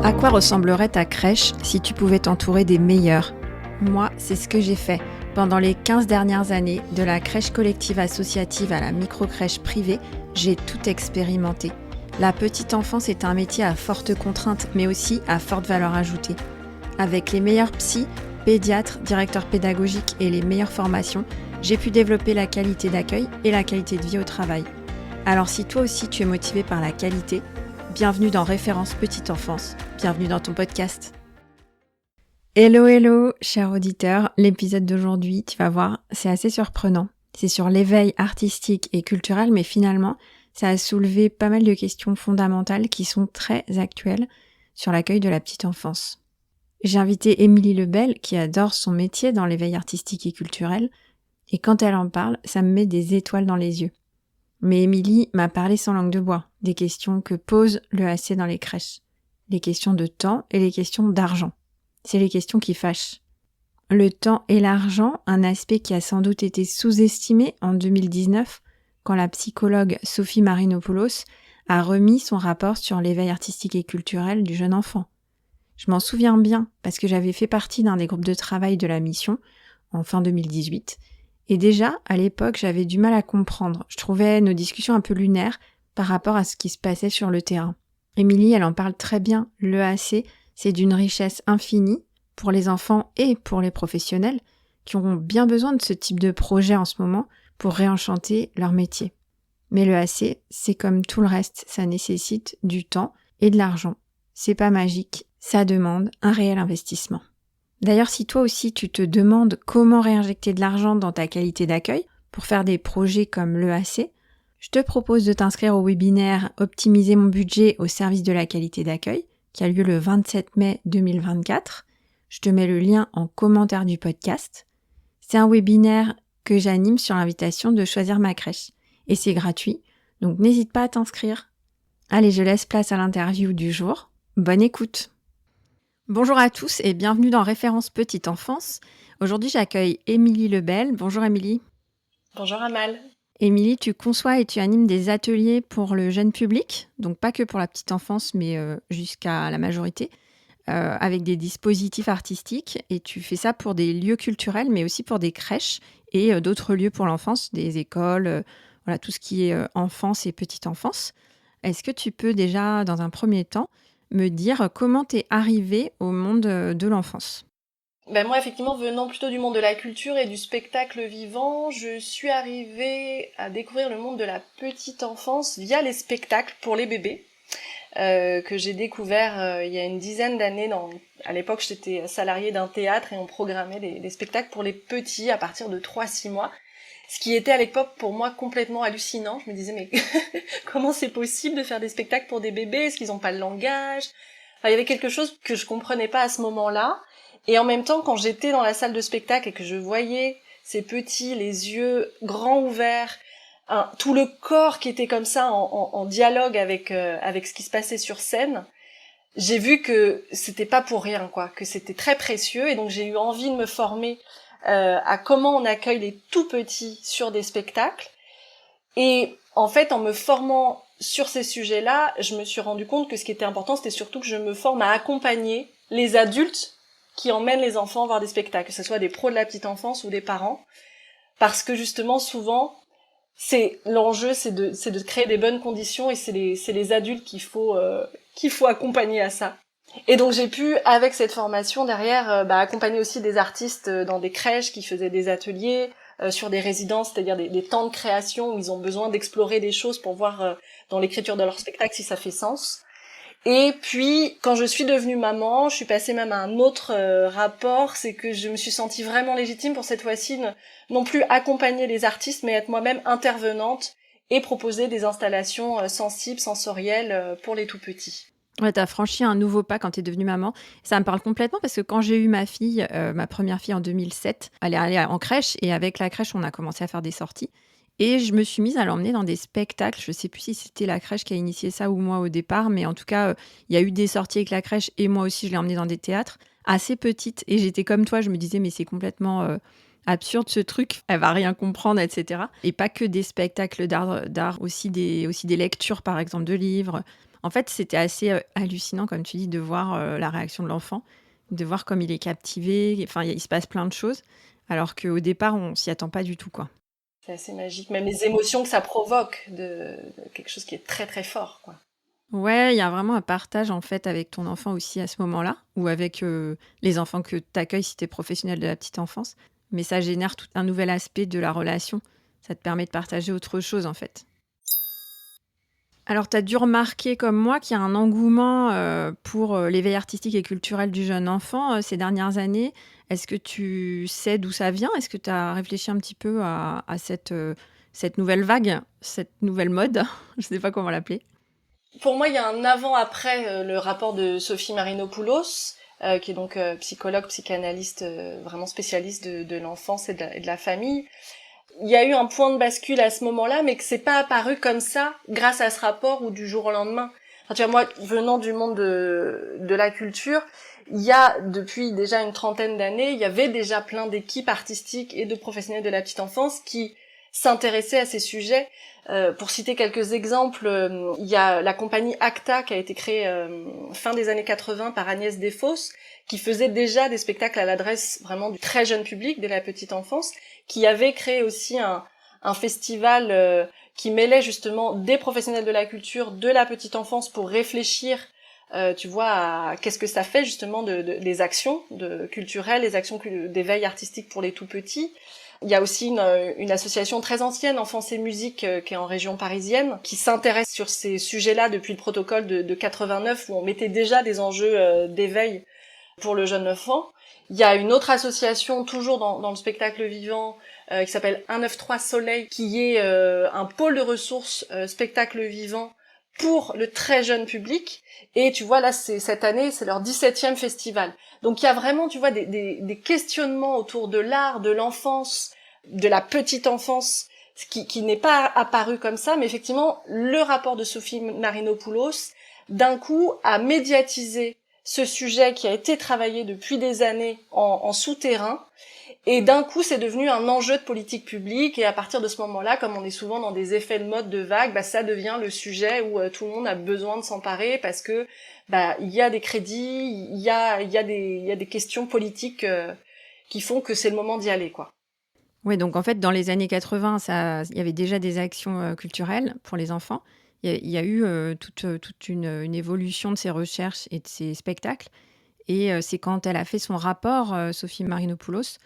À quoi ressemblerait ta crèche si tu pouvais t'entourer des meilleurs ? Moi, c'est ce que j'ai fait. Pendant les 15 dernières années, de la crèche collective associative à la micro-crèche privée, j'ai tout expérimenté. La petite enfance est un métier à forte contrainte, mais aussi à forte valeur ajoutée. Avec les meilleurs psys, pédiatres, directeurs pédagogiques et les meilleures formations, j'ai pu développer la qualité d'accueil et la qualité de vie au travail. Alors si toi aussi tu es motivé par la qualité, bienvenue dans Référence Petite Enfance, bienvenue dans ton podcast. Hello, cher auditeur, l'épisode d'aujourd'hui, tu vas voir, c'est assez surprenant. C'est sur l'éveil artistique et culturel, mais finalement, ça a soulevé pas mal de questions fondamentales qui sont très actuelles sur l'accueil de la petite enfance. J'ai invité Émilie Lebel, qui adore son métier dans l'éveil artistique et culturel, et quand elle en parle, ça me met des étoiles dans les yeux. Mais Émilie m'a parlé sans langue de bois, des questions que pose l'EAC dans les crèches. Les questions de temps et les questions d'argent. C'est les questions qui fâchent. Le temps et l'argent, un aspect qui a sans doute été sous-estimé en 2019, quand la psychologue Sophie Marinopoulos a remis son rapport sur l'éveil artistique et culturel du jeune enfant. Je m'en souviens bien, parce que j'avais fait partie d'un des groupes de travail de la mission, en fin 2018, et déjà, à l'époque, j'avais du mal à comprendre. Je trouvais nos discussions un peu lunaires par rapport à ce qui se passait sur le terrain. Émilie, elle en parle très bien. L'EAC, c'est d'une richesse infinie pour les enfants et pour les professionnels qui auront bien besoin de ce type de projet en ce moment pour réenchanter leur métier. Mais l'EAC, c'est comme tout le reste, ça nécessite du temps et de l'argent. C'est pas magique, ça demande un réel investissement. D'ailleurs, si toi aussi tu te demandes comment réinjecter de l'argent dans ta qualité d'accueil pour faire des projets comme l'EAC, je te propose de t'inscrire au webinaire « Optimiser mon budget au service de la qualité d'accueil » qui a lieu le 27 mai 2024. Je te mets le lien en commentaire du podcast. C'est un webinaire que j'anime sur l'invitation de choisir ma crèche. Et c'est gratuit, donc n'hésite pas à t'inscrire. Allez, je laisse place à l'interview du jour. Bonne écoute! Bonjour à tous et bienvenue dans Référence Petite Enfance. Aujourd'hui, j'accueille Émilie Lebel. Bonjour Émilie. Bonjour Amal. Émilie, tu conçois et tu animes des ateliers pour le jeune public, donc pas que pour la petite enfance, mais jusqu'à la majorité, avec des dispositifs artistiques. Et tu fais ça pour des lieux culturels, mais aussi pour des crèches et d'autres lieux pour l'enfance, des écoles, voilà, tout ce qui est enfance et petite enfance. Est-ce que tu peux déjà, dans un premier temps, me dire comment t'es arrivée au monde de l'enfance? Moi, effectivement, venant plutôt du monde de la culture et du spectacle vivant, je suis arrivée à découvrir le monde de la petite enfance via les spectacles pour les bébés, que j'ai découvert il y a une dizaine d'années. À l'époque, j'étais salariée d'un théâtre et on programmait des spectacles pour les petits à partir de 3-6 mois. Ce qui était à l'époque pour moi complètement hallucinant. Je me disais, mais comment c'est possible de faire des spectacles pour des bébés? Est-ce qu'ils n'ont pas le langage? Enfin, il y avait quelque chose que je comprenais pas à ce moment-là. Et en même temps, quand j'étais dans la salle de spectacle et que je voyais ces petits, les yeux grands ouverts, tout le corps qui était comme ça en dialogue avec ce qui se passait sur scène, j'ai vu que c'était pas pour rien, quoi, que c'était très précieux. Et donc j'ai eu envie de me former à comment on accueille les tout petits sur des spectacles. Et en fait, en me formant sur ces sujets-là, je me suis rendu compte que ce qui était important, c'était surtout que je me forme à accompagner les adultes qui emmènent les enfants voir des spectacles, que ce soit des pros de la petite enfance ou des parents. Parce que justement, souvent, l'enjeu, c'est de créer des bonnes conditions et c'est les adultes qu'il faut accompagner à ça. Et donc j'ai pu, avec cette formation derrière, accompagner aussi des artistes dans des crèches qui faisaient des ateliers, sur des résidences, c'est-à-dire des temps de création où ils ont besoin d'explorer des choses pour voir dans l'écriture de leur spectacle si ça fait sens. Et puis, quand je suis devenue maman, je suis passée même à un autre rapport, c'est que je me suis sentie vraiment légitime pour cette fois-ci non plus accompagner les artistes, mais être moi-même intervenante et proposer des installations sensibles, sensorielles pour les tout-petits. Ouais, t'as franchi un nouveau pas quand t'es devenue maman. Ça me parle complètement parce que quand j'ai eu ma fille, ma première fille en 2007, elle est allée en crèche et avec la crèche, on a commencé à faire des sorties. Et je me suis mise à l'emmener dans des spectacles. Je sais plus si c'était la crèche qui a initié ça ou moi au départ, mais en tout cas, il y a eu des sorties avec la crèche et moi aussi, je l'ai emmenée dans des théâtres assez petites. Et j'étais comme toi, je me disais, mais c'est complètement absurde ce truc, elle va rien comprendre, etc. Et pas que des spectacles d'art aussi des lectures, par exemple, de livres. En fait, c'était assez hallucinant, comme tu dis, de voir la réaction de l'enfant, de voir comme il est captivé. Enfin, il se passe plein de choses, alors qu'au départ, on s'y attend pas du tout, quoi. C'est assez magique, même les émotions que ça provoque de quelque chose qui est très très fort, quoi. Ouais, il y a vraiment un partage en fait avec ton enfant aussi à ce moment-là, ou avec les enfants que tu accueilles si tu es professionnel de la petite enfance. Mais ça génère tout un nouvel aspect de la relation. Ça te permet de partager autre chose en fait. Alors, tu as dû remarquer comme moi qu'il y a un engouement pour l'éveil artistique et culturel du jeune enfant ces dernières années. Est-ce que tu sais d'où ça vient? Est-ce que tu as réfléchi un petit peu à cette nouvelle vague, cette nouvelle mode? Je ne sais pas comment l'appeler. Pour moi, il y a un avant-après le rapport de Sophie Marinopoulos, qui est donc psychologue, psychanalyste, vraiment spécialiste de l'enfance et de la famille. Il y a eu un point de bascule à ce moment-là, mais que c'est pas apparu comme ça grâce à ce rapport ou du jour au lendemain. Enfin, tu vois, moi, venant du monde de la culture, il y a depuis déjà une trentaine d'années, il y avait déjà plein d'équipes artistiques et de professionnels de la petite enfance qui s'intéressaient à ces sujets. Pour citer quelques exemples, il y a la compagnie Acta qui a été créée fin des années 80 par Agnès Desfosses, qui faisait déjà des spectacles à l'adresse vraiment du très jeune public, de la petite enfance, qui avait créé aussi un festival qui mêlait justement des professionnels de la culture, de la petite enfance pour réfléchir, tu vois, à qu'est-ce que ça fait justement des actions culturelles, les actions d'éveil artistique pour les tout petits. Il y a aussi une association très ancienne, Enfance et Musique, qui est en région parisienne, qui s'intéresse sur ces sujets-là depuis le protocole de 89, où on mettait déjà des enjeux d'éveil pour le jeune enfant. Il y a une autre association, toujours dans le spectacle vivant, qui s'appelle 193 Soleil, qui est un pôle de ressources spectacle vivant pour le très jeune public. Et tu vois, là, cette année, c'est leur 17e festival. Donc il y a vraiment, tu vois, des questionnements autour de l'art, de l'enfance, de la petite enfance, qui n'est pas apparu comme ça, mais effectivement, le rapport de Sophie Marinopoulos, d'un coup, a médiatisé ce sujet qui a été travaillé depuis des années en souterrain, et d'un coup c'est devenu un enjeu de politique publique, et à partir de ce moment-là, comme on est souvent dans des effets de mode de vague, bah, ça devient le sujet où tout le monde a besoin de s'emparer, parce que bah, il y a des crédits, il y a des questions politiques qui font que c'est le moment d'y aller, quoi. Oui, donc en fait, dans les années 80, il y avait déjà des actions culturelles pour les enfants. Il y a eu toute une évolution de ces recherches et de ces spectacles. Et c'est quand elle a fait son rapport, Sophie Marinopoulos,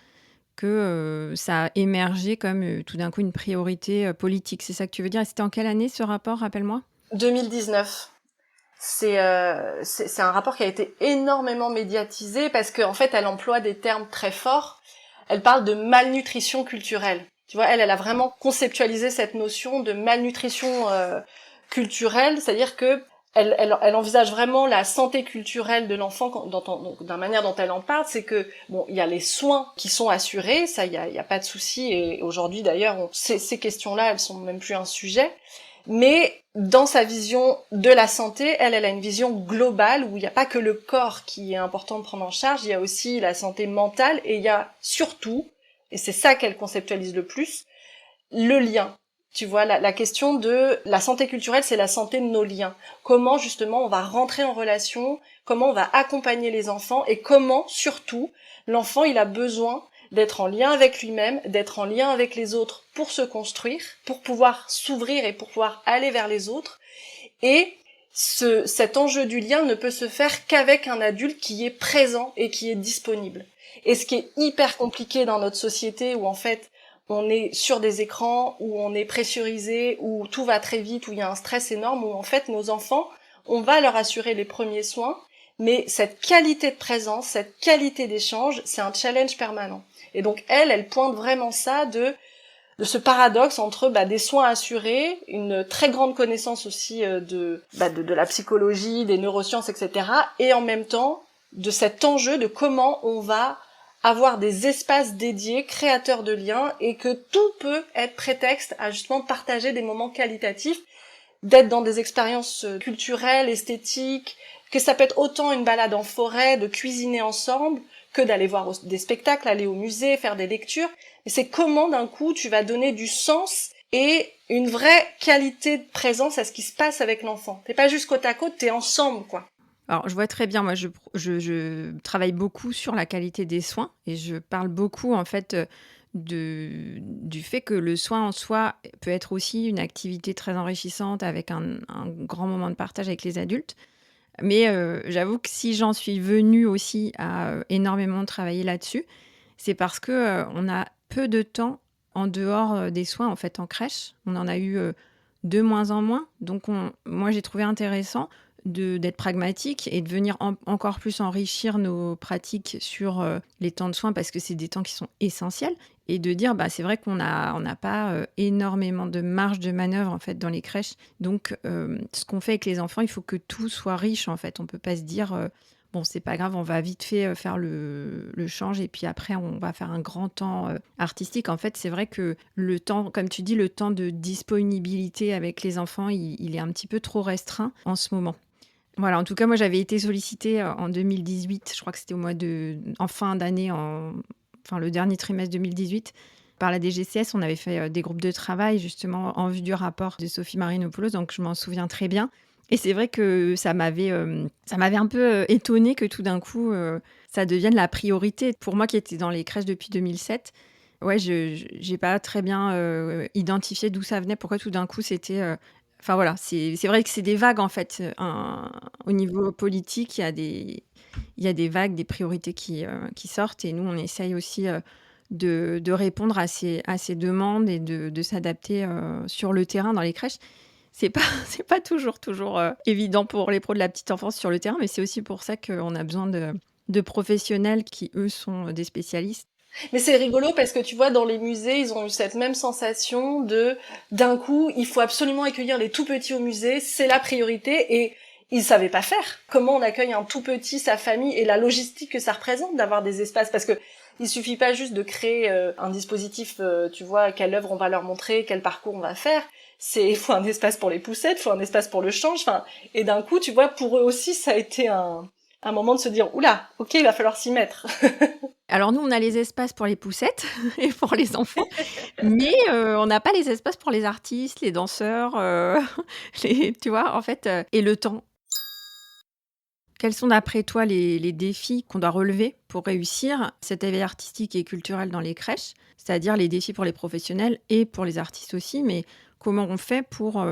que ça a émergé comme tout d'un coup une priorité politique. C'est ça que tu veux dire? Et c'était en quelle année ce rapport, rappelle-moi? 2019. C'est un rapport qui a été énormément médiatisé parce qu'en fait, elle emploie des termes très forts. Elle parle de malnutrition culturelle. Tu vois, elle a vraiment conceptualisé cette notion de malnutrition culturelle, c'est-à-dire que elle envisage vraiment la santé culturelle de l'enfant d'un manière dont elle en parle, c'est que bon, il y a les soins qui sont assurés, ça, il y a pas de souci, et aujourd'hui d'ailleurs, ces questions-là, elles sont même plus un sujet. Mais dans sa vision de la santé, elle a une vision globale où il n'y a pas que le corps qui est important de prendre en charge, il y a aussi la santé mentale, et il y a surtout, et c'est ça qu'elle conceptualise le plus, le lien. Tu vois, la question de la santé culturelle, c'est la santé de nos liens. Comment justement on va rentrer en relation, comment on va accompagner les enfants, et comment surtout l'enfant il a besoin d'être en lien avec lui-même, d'être en lien avec les autres pour se construire, pour pouvoir s'ouvrir et pour pouvoir aller vers les autres. Et cet enjeu du lien ne peut se faire qu'avec un adulte qui est présent et qui est disponible. Et ce qui est hyper compliqué dans notre société où en fait on est sur des écrans, où on est pressurisé, où tout va très vite, où il y a un stress énorme, où en fait nos enfants, on va leur assurer les premiers soins, mais cette qualité de présence, cette qualité d'échange, c'est un challenge permanent. Et donc elle pointe vraiment ça de ce paradoxe entre des soins assurés, une très grande connaissance aussi de la psychologie, des neurosciences, etc. Et en même temps, de cet enjeu de comment on va avoir des espaces dédiés, créateurs de liens, et que tout peut être prétexte à justement partager des moments qualitatifs, d'être dans des expériences culturelles, esthétiques, que ça peut être autant une balade en forêt, de cuisiner ensemble, que d'aller voir des spectacles, aller au musée, faire des lectures. Et c'est comment d'un coup tu vas donner du sens et une vraie qualité de présence à ce qui se passe avec l'enfant. T'es pas juste côte à côte, t'es ensemble, quoi. Alors, je vois très bien, moi, je travaille beaucoup sur la qualité des soins et je parle beaucoup, en fait, du fait que le soin en soi peut être aussi une activité très enrichissante avec un grand moment de partage avec les adultes. Mais j'avoue que si j'en suis venue aussi à énormément travailler là-dessus, c'est parce que on a peu de temps en dehors des soins, en fait, en crèche. On en a eu de moins en moins. Donc, moi, j'ai trouvé intéressant d'être pragmatique et de venir encore plus enrichir nos pratiques sur les temps de soins parce que c'est des temps qui sont essentiels. Et de dire, bah, c'est vrai qu'on n'a pas énormément de marge de manœuvre en fait dans les crèches. Donc, ce qu'on fait avec les enfants, il faut que tout soit riche en fait. On peut pas se dire, bon, c'est pas grave, on va vite fait faire le change et puis après, on va faire un grand temps artistique. En fait, c'est vrai que le temps, comme tu dis, le temps de disponibilité avec les enfants, il est un petit peu trop restreint en ce moment. Voilà, en tout cas, moi, j'avais été sollicitée en 2018, je crois que c'était en fin d'année, enfin le dernier trimestre 2018, par la DGCS. On avait fait des groupes de travail, justement, en vue du rapport de Sophie Marinopoulos, donc je m'en souviens très bien. Et c'est vrai que ça m'avait un peu étonnée que tout d'un coup, ça devienne la priorité. Pour moi qui étais dans les crèches depuis 2007, ouais, je n'ai pas très bien identifié d'où ça venait, pourquoi tout d'un coup c'était... Enfin voilà, c'est vrai que c'est des vagues en fait. Au niveau politique, il y a des vagues, des priorités qui sortent et nous, on essaye aussi de répondre à ces demandes et de s'adapter sur le terrain dans les crèches. C'est pas, c'est pas toujours évident pour les pros de la petite enfance sur le terrain, mais c'est aussi pour ça qu'on a besoin de professionnels qui, eux, sont des spécialistes. Mais c'est rigolo parce que tu vois, dans les musées, ils ont eu cette même sensation d'un coup, il faut absolument accueillir les tout petits au musée, c'est la priorité, et ils savaient pas faire. Comment on accueille un tout petit, sa famille, et la logistique que ça représente d'avoir des espaces, parce que il suffit pas juste de créer un dispositif, tu vois, quelle œuvre on va leur montrer, quel parcours on va faire. Il faut un espace pour les poussettes, il faut un espace pour le change, enfin, et d'un coup, tu vois, pour eux aussi, ça a été un moment de se dire, oula, ok, il va falloir s'y mettre. Alors nous, on a les espaces pour les poussettes et pour les enfants, mais on n'a pas les espaces pour les artistes, les danseurs, tu vois, en fait, et le temps. Quels sont d'après toi les défis qu'on doit relever pour réussir cet éveil artistique et culturel dans les crèches? C'est-à-dire les défis pour les professionnels et pour les artistes aussi, mais comment on fait pour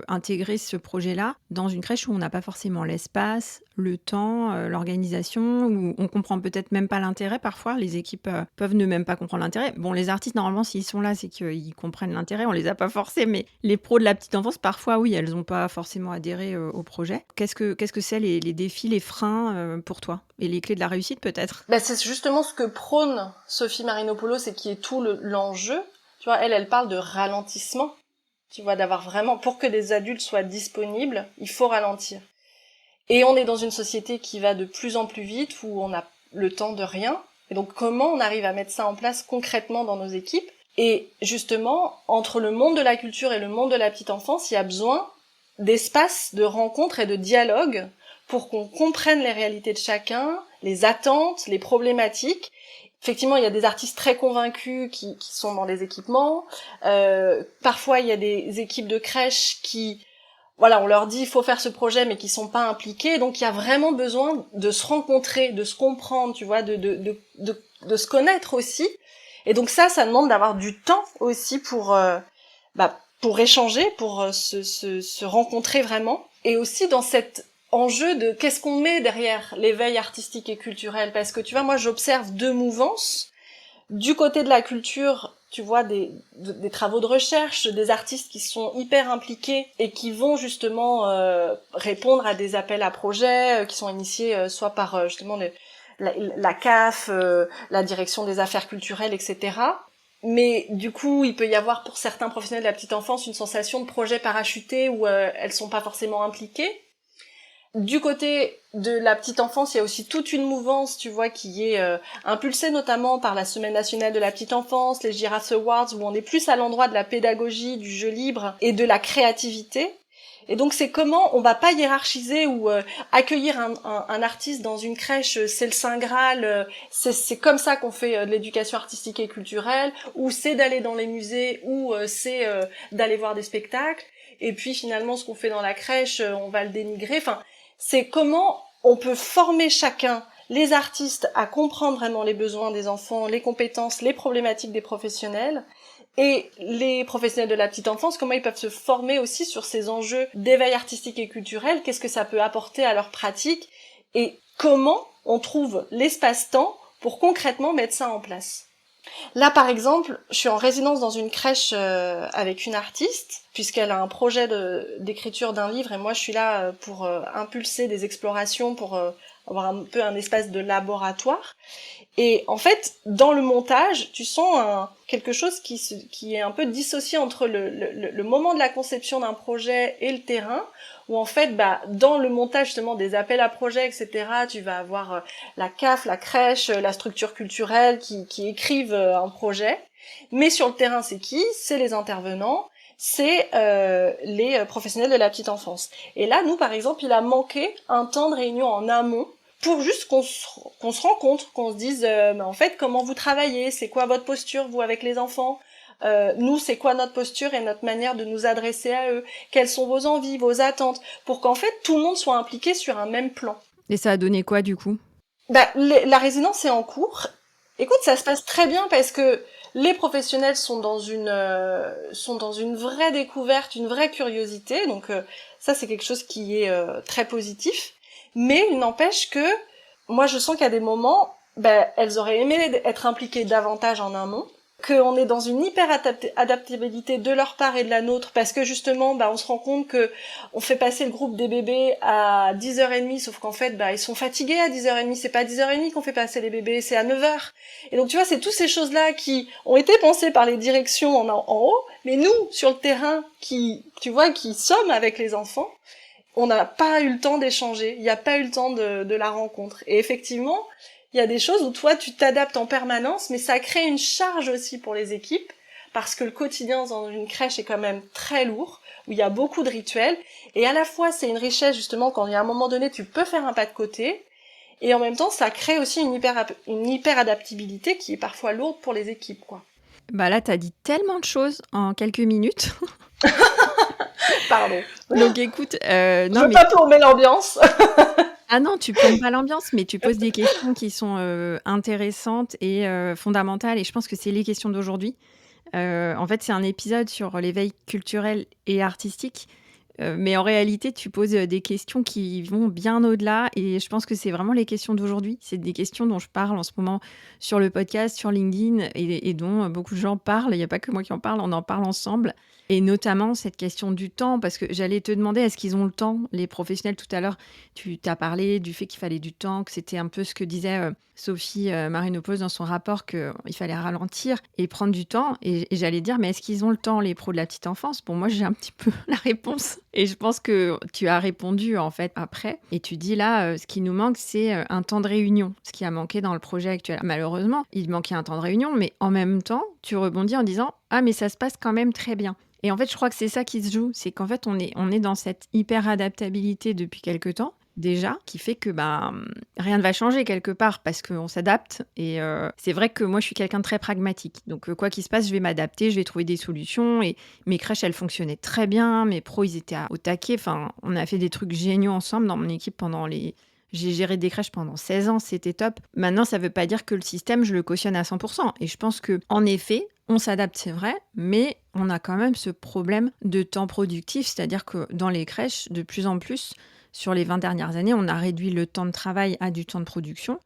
intégrer ce projet-là dans une crèche où on n'a pas forcément l'espace, le temps, l'organisation, où on comprend peut-être même pas l'intérêt parfois. Les équipes peuvent ne même pas comprendre l'intérêt. Bon, les artistes, normalement, s'ils sont là, c'est qu'ils comprennent l'intérêt. On les a pas forcés, mais les pros de la petite enfance, parfois, oui, elles n'ont pas forcément adhéré au projet. Qu'est-ce que c'est les défis, les freins pour toi? Et les clés de la réussite, peut-être? Bah, c'est justement ce que prône Sophie Marinopoulos et qui est tout l'enjeu. Tu vois, elle parle de ralentissement. Tu vois, d'avoir vraiment, pour que des adultes soient disponibles, il faut ralentir. Et on est dans une société qui va de plus en plus vite, où on a le temps de rien. Et donc, comment on arrive à mettre ça en place concrètement dans nos équipes? Et justement, entre le monde de la culture et le monde de la petite enfance, il y a besoin d'espace de rencontre et de dialogue pour qu'on comprenne les réalités de chacun, les attentes, les problématiques. Effectivement, il y a des artistes très convaincus qui sont dans les équipements. Parfois, il y a des équipes de crèche qui, voilà, on leur dit il faut faire ce projet, mais qui sont pas impliqués. Donc, il y a vraiment besoin de se rencontrer, de se comprendre, tu vois, de se connaître aussi. Et donc ça demande d'avoir du temps aussi pour échanger, pour se rencontrer vraiment. Et aussi dans cet enjeu de qu'est-ce qu'on met derrière l'éveil artistique et culturel. Parce que tu vois, moi j'observe deux mouvances. Du côté de la culture, tu vois, des travaux de recherche, des artistes qui sont hyper impliqués et qui vont justement répondre à des appels à projets qui sont initiés soit par justement la CAF, la direction des affaires culturelles, etc. Mais du coup, il peut y avoir pour certains professionnels de la petite enfance une sensation de projet parachuté où elles sont pas forcément impliquées. Du côté de la petite enfance, il y a aussi toute une mouvance, tu vois, qui est impulsée notamment par la Semaine nationale de la petite enfance, les Giraffe Awards, où on est plus à l'endroit de la pédagogie, du jeu libre et de la créativité. Et donc c'est comment on va pas hiérarchiser ou accueillir un artiste dans une crèche, c'est le Saint Graal, c'est comme ça qu'on fait de l'éducation artistique et culturelle, ou c'est d'aller dans les musées, ou c'est d'aller voir des spectacles. Et puis finalement ce qu'on fait dans la crèche, on va le dénigrer. Enfin, c'est comment on peut former chacun, les artistes, à comprendre vraiment les besoins des enfants, les compétences, les problématiques des professionnels. Et les professionnels de la petite enfance, comment ils peuvent se former aussi sur ces enjeux d'éveil artistique et culturel, qu'est-ce que ça peut apporter à leur pratique, et comment on trouve l'espace-temps pour concrètement mettre ça en place. Là, par exemple, je suis en résidence dans une crèche avec une artiste, puisqu'elle a un projet d'écriture d'un livre, et moi je suis là pour impulser des explorations, pour avoir un peu un espace de laboratoire. Et en fait, dans le montage, tu sens quelque chose qui est un peu dissocié entre le moment de la conception d'un projet et le terrain, où en fait, dans le montage justement des appels à projets, etc., tu vas avoir la CAF, la crèche, la structure culturelle qui écrivent un projet. Mais sur le terrain, c'est qui ? C'est les intervenants, c'est les professionnels de la petite enfance. Et là, nous, par exemple, il a manqué un temps de réunion en amont pour juste qu'on se rencontre, qu'on se dise mais en fait comment vous travaillez, c'est quoi votre posture vous avec les enfants, nous c'est quoi notre posture et notre manière de nous adresser à eux, quelles sont vos envies, vos attentes, pour qu'en fait tout le monde soit impliqué sur un même plan. Et ça a donné quoi du coup ? La résidence est en cours. Écoute, ça se passe très bien parce que les professionnels sont dans une vraie découverte, une vraie curiosité, donc ça c'est quelque chose qui est très positif. Mais il n'empêche que moi je sens qu'à des moments, elles auraient aimé être impliquées davantage en amont, qu'on est dans une hyper adaptabilité de leur part et de la nôtre, parce que justement on se rend compte que on fait passer le groupe des bébés à 10h30, sauf qu'en fait ils sont fatigués à 10h30, c'est pas à 10h30 qu'on fait passer les bébés, c'est à 9h. Et donc tu vois, c'est toutes ces choses-là qui ont été pensées par les directions en haut, mais nous sur le terrain qui sommes avec les enfants, on n'a pas eu le temps d'échanger, il n'y a pas eu le temps de la rencontre. Et effectivement, il y a des choses où toi, tu t'adaptes en permanence, mais ça crée une charge aussi pour les équipes, parce que le quotidien dans une crèche est quand même très lourd, où il y a beaucoup de rituels, et à la fois, c'est une richesse, justement, quand il y a un moment donné, tu peux faire un pas de côté, et en même temps, ça crée aussi une hyper adaptabilité qui est parfois lourde pour les équipes, quoi. Là, t'as dit tellement de choses en quelques minutes. Pardon. Donc écoute, je veux pas plomber l'ambiance. Ah non, tu plombes pas l'ambiance, mais tu poses des questions qui sont intéressantes et fondamentales, et je pense que c'est les questions d'aujourd'hui. En fait, c'est un épisode sur l'éveil culturel et artistique, mais en réalité, tu poses des questions qui vont bien au-delà, et je pense que c'est vraiment les questions d'aujourd'hui. C'est des questions dont je parle en ce moment sur le podcast, sur LinkedIn, et dont beaucoup de gens parlent. Il n'y a pas que moi qui en parle, on en parle ensemble. Et notamment cette question du temps, parce que j'allais te demander, est-ce qu'ils ont le temps, les professionnels? Tout à l'heure, tu t'as parlé du fait qu'il fallait du temps, que c'était un peu ce que disait Sophie Marinopoulos dans son rapport, qu'il fallait ralentir et prendre du temps. Et j'allais dire, mais est-ce qu'ils ont le temps, les pros de la petite enfance? Pour moi, j'ai un petit peu la réponse. Et je pense que tu as répondu, en fait, après. Et tu dis là, ce qui nous manque, c'est un temps de réunion, ce qui a manqué dans le projet actuel. Malheureusement, il manquait un temps de réunion, mais en même temps, tu rebondis en disant, ah, mais ça se passe quand même très bien. Et en fait, je crois que c'est ça qui se joue. C'est qu'en fait, on est dans cette hyper-adaptabilité depuis quelque temps, déjà, qui fait que rien ne va changer quelque part parce qu'on s'adapte. Et c'est vrai que moi, je suis quelqu'un de très pragmatique. Donc, quoi qu'il se passe, je vais m'adapter, je vais trouver des solutions. Et mes crèches, elles fonctionnaient très bien. Mes pros, ils étaient au taquet. Enfin, on a fait des trucs géniaux ensemble dans mon équipe J'ai géré des crèches pendant 16 ans, c'était top. Maintenant, ça ne veut pas dire que le système, je le cautionne à 100%. Et je pense qu'en effet, on s'adapte, c'est vrai, mais on a quand même ce problème de temps productif, c'est-à-dire que dans les crèches, de plus en plus, sur les 20 dernières années, on a réduit le temps de travail à du temps de production,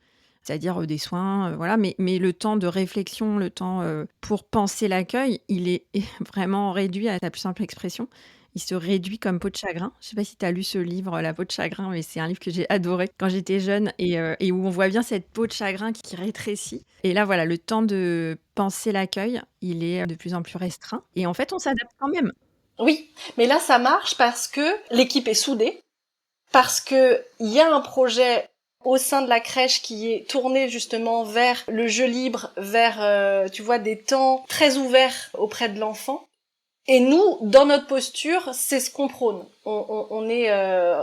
c'est-à-dire des soins, voilà. Mais le temps de réflexion, le temps pour penser l'accueil, il est vraiment réduit à la plus simple expression. Il se réduit comme peau de chagrin. Je ne sais pas si tu as lu ce livre, La peau de chagrin, mais c'est un livre que j'ai adoré quand j'étais jeune et où on voit bien cette peau de chagrin qui rétrécit. Et là, voilà, le temps de penser l'accueil, il est de plus en plus restreint. Et en fait, on s'adapte quand même. Oui, mais là, ça marche parce que l'équipe est soudée, parce que il y a un projet au sein de la crèche qui est tourné justement vers le jeu libre, vers, tu vois, des temps très ouverts auprès de l'enfant. Et nous, dans notre posture, c'est ce qu'on prône. On est,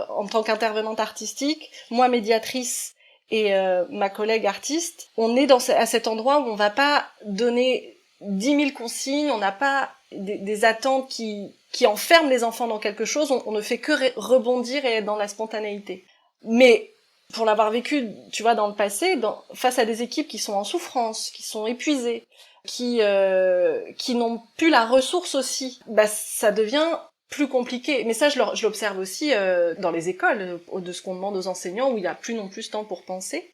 en tant qu'intervenante artistique, moi médiatrice et ma collègue artiste, on est à cet endroit où on va pas donner 10 000 consignes, on n'a pas des attentes qui enferment les enfants dans quelque chose, on ne fait que rebondir et être dans la spontanéité. Mais pour l'avoir vécu, tu vois, dans le passé, face à des équipes qui sont en souffrance, qui sont épuisées, qui n'ont plus la ressource aussi, bah ça devient plus compliqué. Mais ça, je l'observe aussi dans les écoles, de ce qu'on demande aux enseignants, où il y a plus non plus de temps pour penser.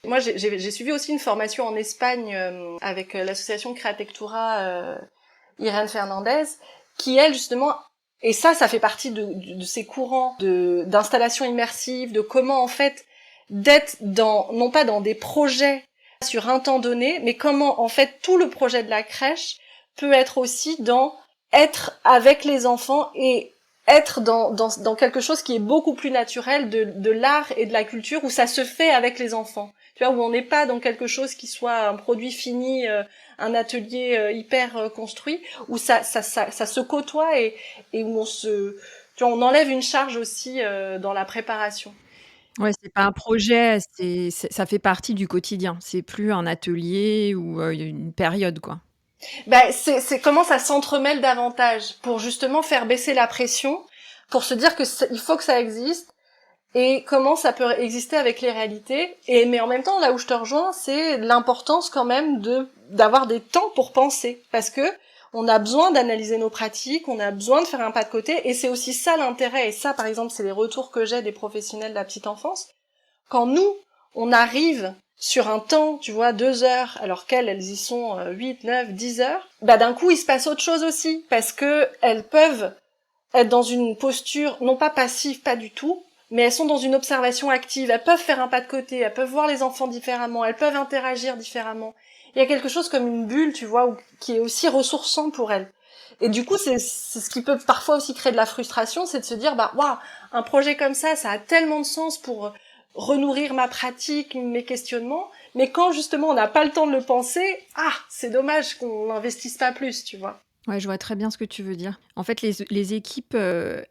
Moi, j'ai suivi aussi une formation en Espagne avec l'association Createctura Irene Fernandez, qui elle justement, et ça fait partie de ces courants d'installation immersive, de comment en fait d'être non pas dans des projets sur un temps donné, mais comment en fait tout le projet de la crèche peut être aussi dans être avec les enfants et être dans quelque chose qui est beaucoup plus naturel de l'art et de la culture, où ça se fait avec les enfants. Tu vois, où on n'est pas dans quelque chose qui soit un produit fini, un atelier hyper construit, où ça se côtoie et où tu vois, on enlève une charge aussi dans la préparation. Ouais, c'est pas un projet, ça fait partie du quotidien. C'est plus un atelier ou une période, quoi. Ben, c'est comment ça s'entremêle davantage pour justement faire baisser la pression, pour se dire que il faut que ça existe et comment ça peut exister avec les réalités. Mais en même temps, là où je te rejoins, c'est l'importance quand même d'avoir des temps pour penser, parce que on a besoin d'analyser nos pratiques, on a besoin de faire un pas de côté, et c'est aussi ça l'intérêt. Et ça, par exemple, c'est les retours que j'ai des professionnels de la petite enfance. Quand nous, on arrive sur un temps, tu vois, 2 heures, alors qu'elles y sont 8, 9, 10 heures, bah d'un coup, il se passe autre chose aussi, parce que elles peuvent être dans une posture, non pas passive, pas du tout, mais elles sont dans une observation active, elles peuvent faire un pas de côté, elles peuvent voir les enfants différemment, elles peuvent interagir différemment. Il y a quelque chose comme une bulle, tu vois, qui est aussi ressourçant pour elles. Et du coup, c'est ce qui peut parfois aussi créer de la frustration, c'est de se dire, bah, waouh, un projet comme ça a tellement de sens pour renourrir ma pratique, mes questionnements, mais quand justement on n'a pas le temps de le penser, c'est dommage qu'on n'investisse pas plus, tu vois. Ouais, je vois très bien ce que tu veux dire. En fait, les équipes,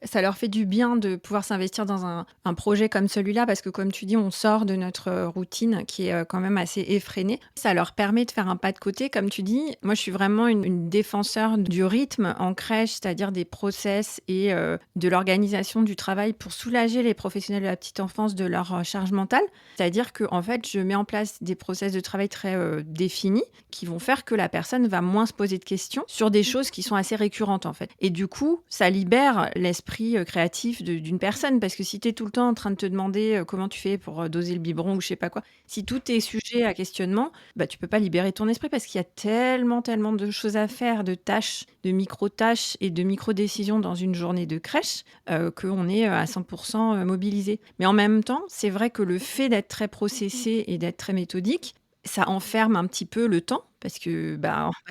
ça leur fait du bien de pouvoir s'investir dans un projet comme celui-là parce que, comme tu dis, on sort de notre routine qui est quand même assez effrénée. Ça leur permet de faire un pas de côté. Comme tu dis, moi, je suis vraiment une défenseur du rythme en crèche, c'est-à-dire des process et de l'organisation du travail pour soulager les professionnels de la petite enfance de leur charge mentale. C'est-à-dire que, en fait, je mets en place des process de travail très définis qui vont faire que la personne va moins se poser de questions sur des choses qui sont assez récurrentes en fait. Et du coup, ça libère l'esprit créatif d'une personne parce que si tu es tout le temps en train de te demander comment tu fais pour doser le biberon ou je sais pas quoi, si tout est sujet à questionnement, bah tu peux pas libérer ton esprit parce qu'il y a tellement de choses à faire, de tâches, de micro-tâches et de micro-décisions dans une journée de crèche qu'on est à 100% mobilisé. Mais en même temps, c'est vrai que le fait d'être très processé et d'être très méthodique, ça enferme un petit peu le temps parce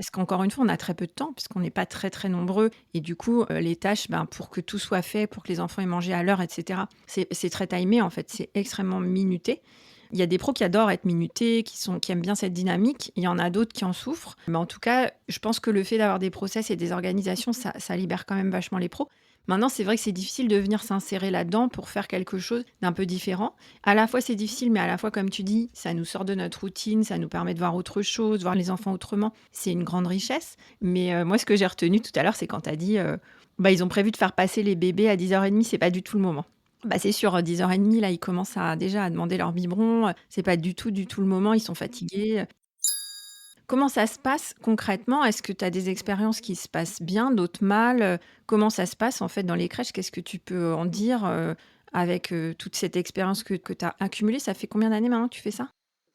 qu'encore une fois, on a très peu de temps puisqu'on n'est pas très, très nombreux et du coup, les tâches, pour que tout soit fait, pour que les enfants aient mangé à l'heure et cetera, c'est très timé en fait, c'est extrêmement minuté. Il y a des pros qui adorent être minutés, qui aiment bien cette dynamique. Il y en a d'autres qui en souffrent. Mais en tout cas, je pense que le fait d'avoir des process et des organisations, ça libère quand même vachement les pros. Maintenant, c'est vrai que c'est difficile de venir s'insérer là-dedans pour faire quelque chose d'un peu différent. À la fois, c'est difficile, mais à la fois, comme tu dis, ça nous sort de notre routine, ça nous permet de voir autre chose, voir les enfants autrement. C'est une grande richesse. Mais moi, ce que j'ai retenu tout à l'heure, c'est quand tu as dit ils ont prévu de faire passer les bébés à 10h30, c'est pas du tout le moment. C'est sûr, 10h30, là, ils commencent déjà à demander leur biberon. C'est pas du tout le moment, ils sont fatigués. Comment ça se passe concrètement? Est-ce que tu as des expériences qui se passent bien, d'autres mal? Comment ça se passe en fait dans les crèches? Qu'est-ce que tu peux en dire avec toute cette expérience que tu as accumulée? Ça fait combien d'années maintenant que tu fais ça?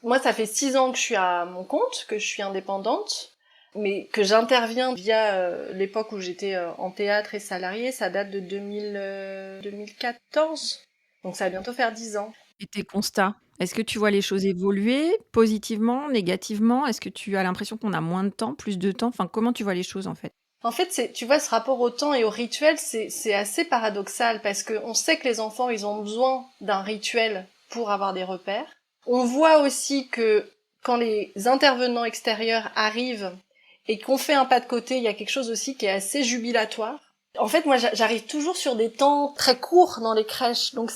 Moi, ça fait 6 ans que je suis à mon compte, que je suis indépendante, mais que j'interviens via l'époque où j'étais en théâtre et salariée. Ça date de 2014, donc ça va bientôt faire 10 ans. Et tes constats? Est-ce que tu vois les choses évoluer positivement, négativement? Est-ce que tu as l'impression qu'on a moins de temps, plus de temps? Enfin, comment tu vois les choses en fait? En fait, tu vois, ce rapport au temps et au rituel, c'est assez paradoxal parce que on sait que les enfants, ils ont besoin d'un rituel pour avoir des repères. On voit aussi que quand les intervenants extérieurs arrivent et qu'on fait un pas de côté, il y a quelque chose aussi qui est assez jubilatoire. En fait, moi, j'arrive toujours sur des temps très courts dans les crèches, donc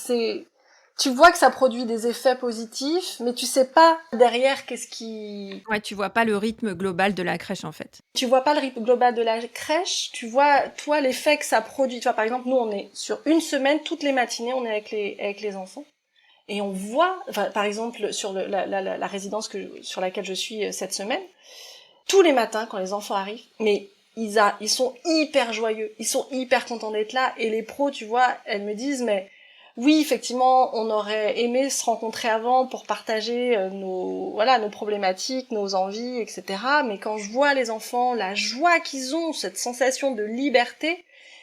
tu vois que ça produit des effets positifs, mais tu sais pas derrière qu'est-ce qui... Ouais, tu vois pas le rythme global de la crèche, en fait. Tu vois pas le rythme global de la crèche, tu vois, toi, l'effet que ça produit. Tu vois, par exemple, nous, on est sur une semaine, toutes les matinées, on est avec les enfants. Et on voit, enfin, par exemple, sur la résidence sur laquelle je suis cette semaine, tous les matins, quand les enfants arrivent, mais ils sont hyper joyeux, ils sont hyper contents d'être là, et les pros, tu vois, elles me disent, mais oui, effectivement, on aurait aimé se rencontrer avant pour partager nos problématiques, nos envies, etc. Mais quand je vois les enfants, la joie qu'ils ont, cette sensation de liberté,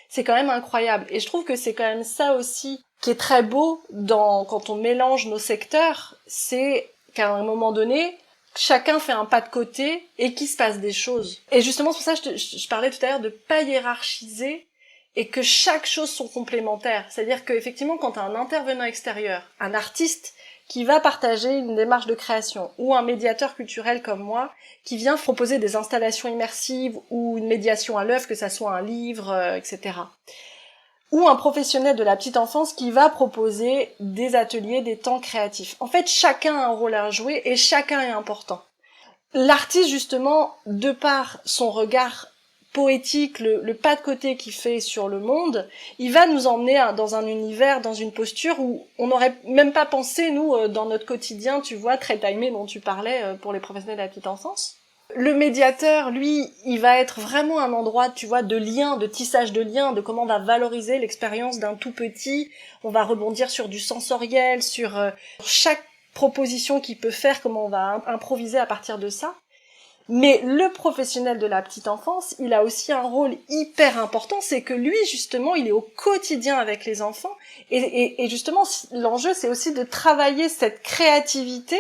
c'est quand même incroyable. Et je trouve que c'est quand même ça aussi qui est très beau quand on mélange nos secteurs, c'est qu'à un moment donné, chacun fait un pas de côté et qu'il se passe des choses. Et justement, c'est pour ça que je parlais tout à l'heure de pas hiérarchiser et que chaque chose sont complémentaires. C'est-à-dire qu'effectivement, quand tu as un intervenant extérieur, un artiste qui va partager une démarche de création, ou un médiateur culturel comme moi, qui vient proposer des installations immersives ou une médiation à l'œuvre, que ça soit un livre, etc. Ou un professionnel de la petite enfance qui va proposer des ateliers, des temps créatifs. En fait, chacun a un rôle à jouer et chacun est important. L'artiste, justement, de par son regard poétique, le pas de côté qu'il fait sur le monde, il va nous emmener dans un univers, dans une posture où on n'aurait même pas pensé, nous, dans notre quotidien, tu vois, très timé dont tu parlais pour les professionnels de la petite enfance. Le médiateur, lui, il va être vraiment un endroit, tu vois, de lien, de tissage de liens, de comment on va valoriser l'expérience d'un tout petit. On va rebondir sur du sensoriel, sur chaque proposition qu'il peut faire, comment on va improviser à partir de ça. Mais le professionnel de la petite enfance, il a aussi un rôle hyper important, c'est que lui, justement, il est au quotidien avec les enfants. Et justement, l'enjeu, c'est aussi de travailler cette créativité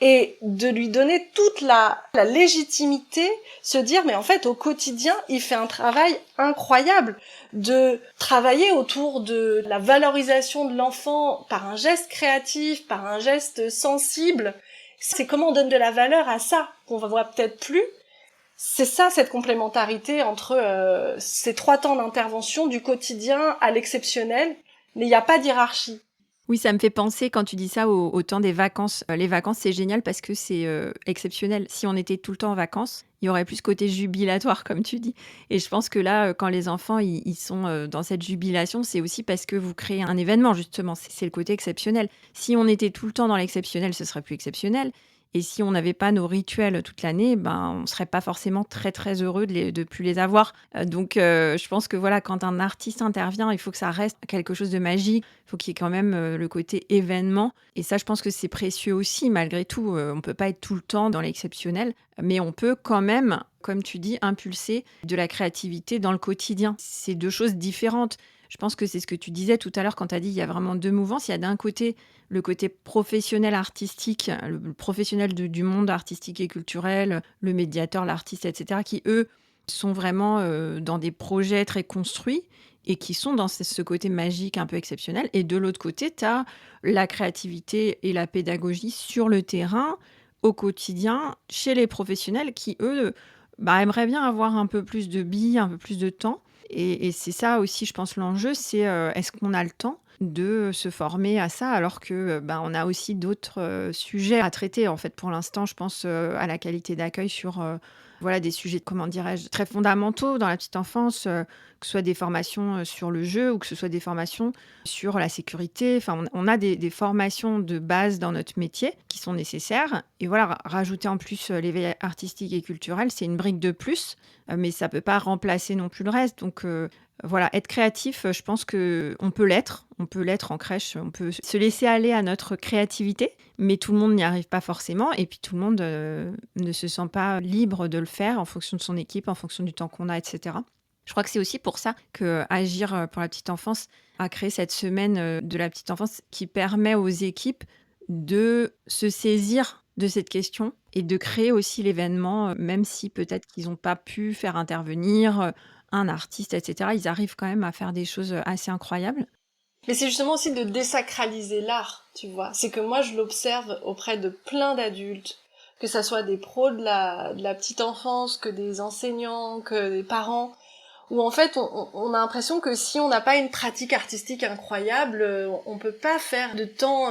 et de lui donner toute la légitimité, se dire, mais en fait, au quotidien, il fait un travail incroyable de travailler autour de la valorisation de l'enfant par un geste créatif, par un geste sensible. C'est comment on donne de la valeur à ça, qu'on voit peut-être plus. C'est ça, cette complémentarité entre ces 3 temps d'intervention du quotidien à l'exceptionnel, mais il n'y a pas d'hierarchie. Oui, ça me fait penser quand tu dis ça au temps des vacances. Les vacances, c'est génial parce que c'est exceptionnel. Si on était tout le temps en vacances, il y aurait plus ce côté jubilatoire, comme tu dis. Et je pense que là, quand les enfants ils sont dans cette jubilation, c'est aussi parce que vous créez un événement, justement. C'est le côté exceptionnel. Si on était tout le temps dans l'exceptionnel, ce serait plus exceptionnel. Et si on n'avait pas nos rituels toute l'année, ben, on serait pas forcément très, très heureux de plus les avoir. Donc, je pense que voilà, quand un artiste intervient, il faut que ça reste quelque chose de magique. Il faut qu'il y ait quand même le côté événement. Et ça, je pense que c'est précieux aussi, malgré tout. On ne peut pas être tout le temps dans l'exceptionnel, mais on peut quand même, comme tu dis, impulser de la créativité dans le quotidien. C'est 2 choses différentes. Je pense que c'est ce que tu disais tout à l'heure quand tu as dit il y a vraiment 2 mouvances. Il y a d'un côté le côté professionnel artistique, le professionnel du monde artistique et culturel, le médiateur, l'artiste, etc., qui, eux, sont vraiment dans des projets très construits et qui sont dans ce côté magique un peu exceptionnel. Et de l'autre côté, tu as la créativité et la pédagogie sur le terrain, au quotidien, chez les professionnels qui, eux, aimeraient bien avoir un peu plus de billes, un peu plus de temps. Et c'est ça aussi, je pense, l'enjeu, c'est est-ce qu'on a le temps de se former à ça alors que on a aussi d'autres sujets à traiter. En fait, pour l'instant, je pense à la qualité d'accueil sur voilà, des sujets, comment dirais-je, très fondamentaux dans la petite enfance, que ce soit des formations sur le jeu ou que ce soit des formations sur la sécurité. Enfin, on a des formations de base dans notre métier qui sont nécessaires. Et voilà, rajouter en plus l'éveil artistique et culturel, c'est une brique de plus, mais ça ne peut pas remplacer non plus le reste. Donc, voilà, être créatif, je pense qu'on peut l'être. On peut l'être en crèche, on peut se laisser aller à notre créativité, mais tout le monde n'y arrive pas forcément. Et puis tout le monde ne se sent pas libre de le faire en fonction de son équipe, en fonction du temps qu'on a, etc. Je crois que c'est aussi pour ça que Agir pour la petite enfance a créé cette semaine de la petite enfance qui permet aux équipes de se saisir de cette question et de créer aussi l'événement, même si peut-être qu'ils n'ont pas pu faire intervenir un artiste, etc. Ils arrivent quand même à faire des choses assez incroyables. Mais c'est justement aussi de désacraliser l'art, tu vois. C'est que moi, je l'observe auprès de plein d'adultes, que ça soit des pros de la petite enfance, que des enseignants, que des parents, où en fait on a l'impression que si on n'a pas une pratique artistique incroyable, on peut pas faire de temps